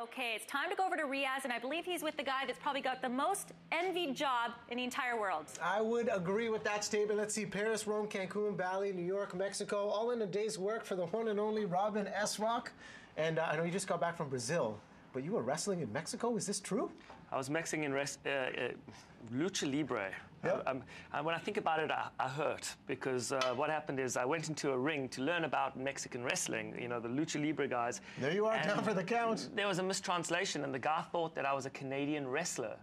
Okay, it's time to go over to Riaz, and I believe he's with the guy that's probably got the most envied job in the entire world. I would agree with that statement. Let's see, Paris, Rome, Cancun, Bali, New York, Mexico, all in a day's work for the one and only Robin Esrock. And I know you just got back from Brazil, but you were wrestling in Mexico. Is this true? I was Mexican lucha libre. Yep. When I think about it, I hurt because what happened is I went into a ring to learn about Mexican wrestling, you know, the lucha libre guys. There you are, down for the count. There was a mistranslation, and the guy thought that I was a Canadian wrestler.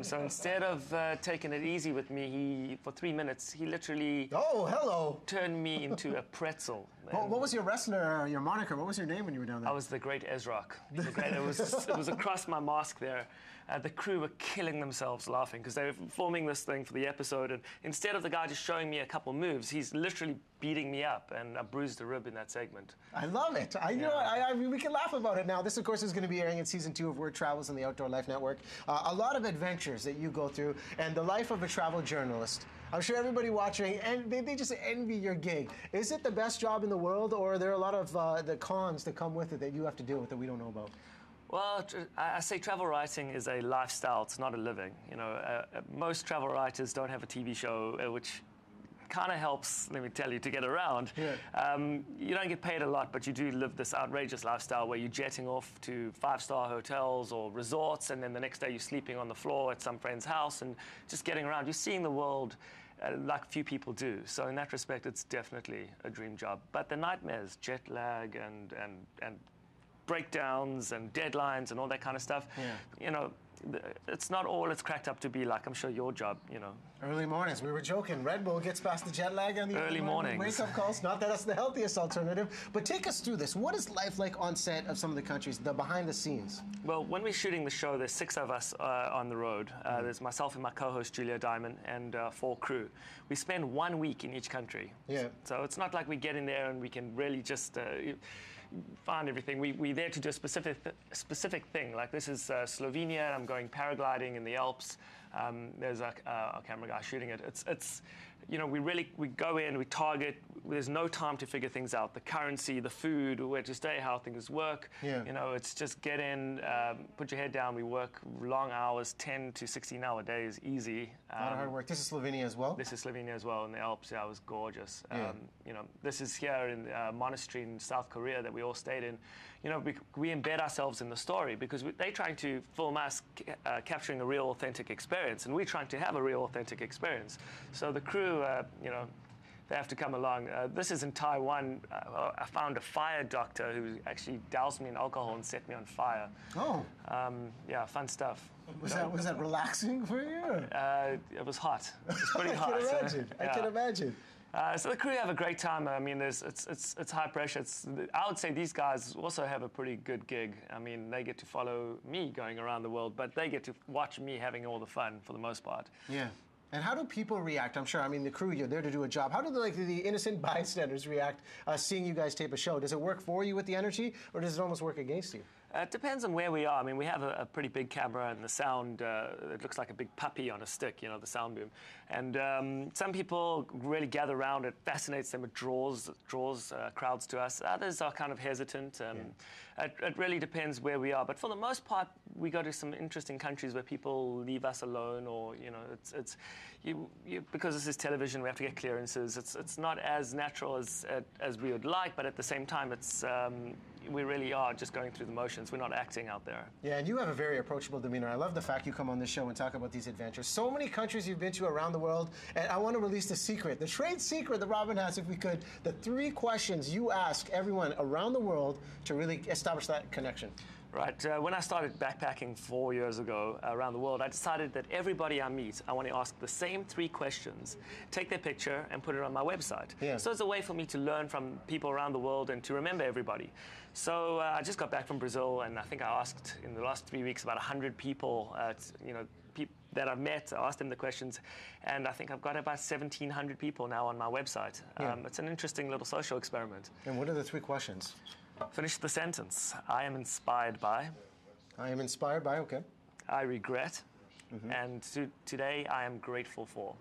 So instead of taking it easy with me, for 3 minutes, he literally turned me into a pretzel. What was your wrestler, your moniker? What was your name when you were down there? I was the Great Esrock. It was across my mask there. The crew were killing themselves laughing because they were filming this thing for the episode, and instead of the guy just showing me a couple moves, he's literally beating me up, and I bruised a rib in that segment. I love it. I mean, we can laugh about it now. This, of course, is going to be airing in Season 2 of Word Travels on the Outdoor Life Network. A lot of adventures that you go through, and the life of a travel journalist. I'm sure everybody watching, and they just envy your gig. Is it the best job in the world, or are there a lot of the cons that come with it that you have to deal with that we don't know about? Well, I say travel writing is a lifestyle. It's not a living. You know, most travel writers don't have a TV show, which kind of helps, let me tell you, to get around. Yeah. You don't get paid a lot, but you do live this outrageous lifestyle where you're jetting off to 5-star hotels or resorts, and then the next day you're sleeping on the floor at some friend's house and just getting around. You're seeing the world like few people do. So in that respect, it's definitely a dream job. But the nightmares, jet lag and breakdowns and deadlines and all that kind of stuff, you know, it's not all it's cracked up to be like, I'm sure, your job, you know. Early mornings. We were joking. Red Bull gets past the jet lag and the early mornings. Wake-up calls. Not that that's the healthiest alternative, but take us through this. What is life like on set of some of the countries, the behind the scenes? Well, when we're shooting the show, there's 6 of us on the road. There's myself and my co-host, Julia Diamond, and 4 crew. We spend 1 week in each country. Yeah. So it's not like we get in there and we can really just find everything. We're there to do a specific thing. Like this is Slovenia, and I'm going paragliding in the Alps. There's a camera guy shooting it. It's you know, we go in, we target. There's no time to figure things out. The currency, the food, where to stay, how things work. Yeah. You know, it's just get in, put your head down. We work long hours, 10 to 16-hour days, easy. A lot of hard work. This is Slovenia as well? This is Slovenia as well, in the Alps. Yeah, it was gorgeous. Yeah. You know, this is here in a monastery in South Korea that we all stayed in. You know, we embed ourselves in the story because they're trying to film us capturing a real, authentic experience, and we're trying to have a real, authentic experience. So the crew, you know, they have to come along. This is in Taiwan. I found a fire doctor who actually doused me in alcohol and set me on fire. Oh. Yeah, fun stuff. Was that relaxing for you? It was hot. It was pretty hot. I can imagine. So the crew have a great time. I mean, it's high pressure. I would say these guys also have a pretty good gig. I mean, they get to follow me going around the world, but they get to watch me having all the fun for the most part. Yeah. And how do people react? I'm sure, I mean, the crew, you're there to do a job. How do the innocent bystanders react seeing you guys tape a show? Does it work for you with the energy, or does it almost work against you? It depends on where we are. I mean, we have a pretty big camera, and the sound, it looks like a big puppy on a stick, you know, the sound boom. And some people really gather around. It fascinates them. It draws crowds to us. Others are kind of hesitant. It really depends where we are. But for the most part, we go to some interesting countries where people leave us alone, or, you know, because this is television, we have to get clearances. It's not as natural as we would like, but at the same time, it's we really are just going through the motions. We're not acting out there. Yeah, and you have a very approachable demeanor. I love the fact you come on this show and talk about these adventures. So many countries you've been to around the world, and I want to release the secret, the trade secret that Robin has, if we could, the 3 questions you ask everyone around the world to really establish that connection. Right. When I started backpacking 4 years ago around the world, I decided that everybody I meet, I want to ask the same 3 questions, take their picture, and put it on my website. Yeah. So it's a way for me to learn from people around the world and to remember everybody. So I just got back from Brazil, and I think I asked in the last 3 weeks about 100 people, you know, that I've met. I asked them the questions, and I think I've got about 1,700 people now on my website. Yeah. It's an interesting little social experiment. And what are the 3 questions? Finish the sentence. I am inspired by. I am inspired by, okay. I regret. And today I am grateful for.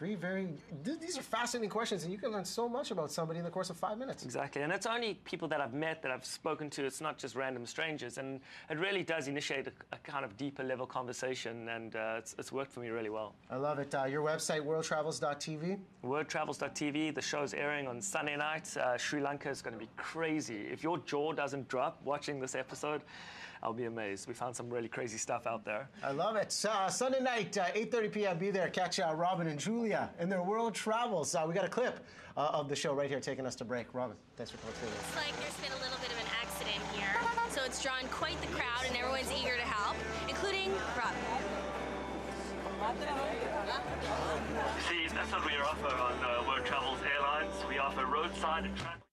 These are fascinating questions, and you can learn so much about somebody in the course of 5 minutes. Exactly, and it's only people that I've met, that I've spoken to. It's not just random strangers, and it really does initiate a kind of deeper level conversation, and it's worked for me really well. I love it. Your website, worldtravels.tv? Worldtravels.tv. The show's airing on Sunday night. Sri Lanka is going to be crazy. If your jaw doesn't drop watching this episode, I'll be amazed. We found some really crazy stuff out there. I love it. Sunday night, 8:30 p.m. Be there. Catch Robin and Julia in their world travels. We got a clip of the show right here taking us to break. Robin, thanks for coming through. Looks like there's been a little bit of an accident here, so it's drawn quite the crowd, and everyone's eager to help, including Robin. See, that's what we offer on World Travels Airlines. We offer roadside and transport.